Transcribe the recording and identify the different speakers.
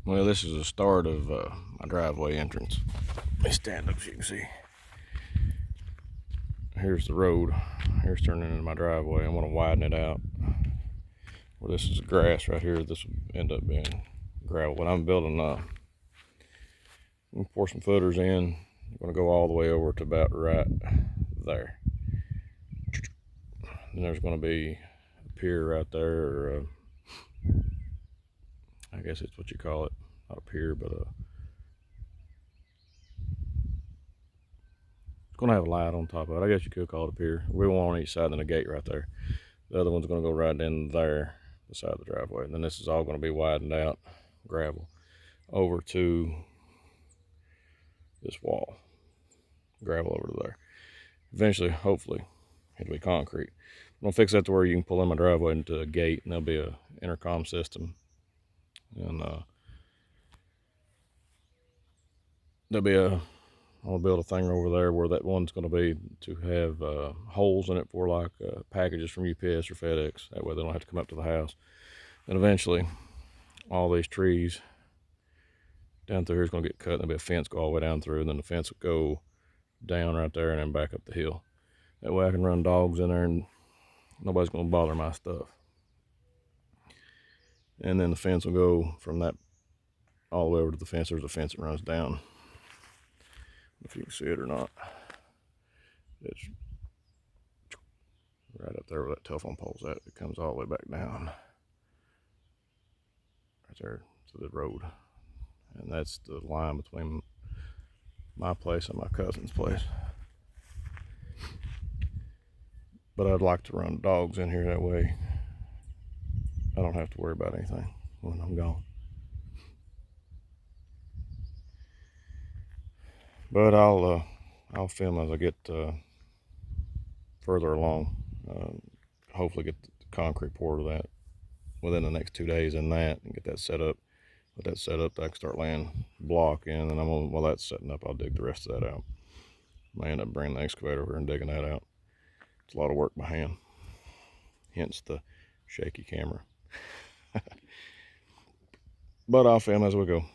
Speaker 1: Well, this is the start of my driveway entrance. Let me stand up so you can see. Here's the road. Here's turning into my driveway. I want to widen it out. Where this is grass right here, this will end up being gravel. When I'm building, I'm gonna pour some footers in. I'm gonna go all the way over to about right there. And there's gonna be a pier right there, or I guess it's what you call it. Not a pier, but it's gonna have a light on top of it. I guess you could call it a pier. We want one on each side and a gate right there. The other one's gonna go right in there, the side of the driveway. And then this is all gonna be widened out, gravel, over to this wall. Gravel over to there. Eventually, hopefully, it'll be concrete. I'm gonna fix that to where you can pull in my driveway into a gate, and there'll be a intercom system, and there'll be a. I'm gonna build a thing over there where that one's gonna be to have holes in it for like packages from UPS or FedEx. That way they don't have to come up to the house. And eventually, all these trees down through here is gonna get cut, and there'll be a fence go all the way down through, and then the fence will go down right there and then back up the hill. That way I can run dogs in there and nobody's gonna bother my stuff. And then the fence will go from that all the way over to the fence. There's a fence that runs down. If you can see it or not. It's right up there where that telephone pole's at. It comes all the way back down. Right there to the road. And that's the line between my place and my cousin's place. But I'd like to run dogs in here, that way I don't have to worry about anything when I'm gone. But I'll film as I get further along. Hopefully get the concrete poured of that within the next 2 days and get that set up. With that set up, I can start laying block in, and while that's setting up, I'll dig the rest of that out. I may end up bringing the excavator over and digging that out. It's a lot of work by hand, hence the shaky camera. But I'll film as we go.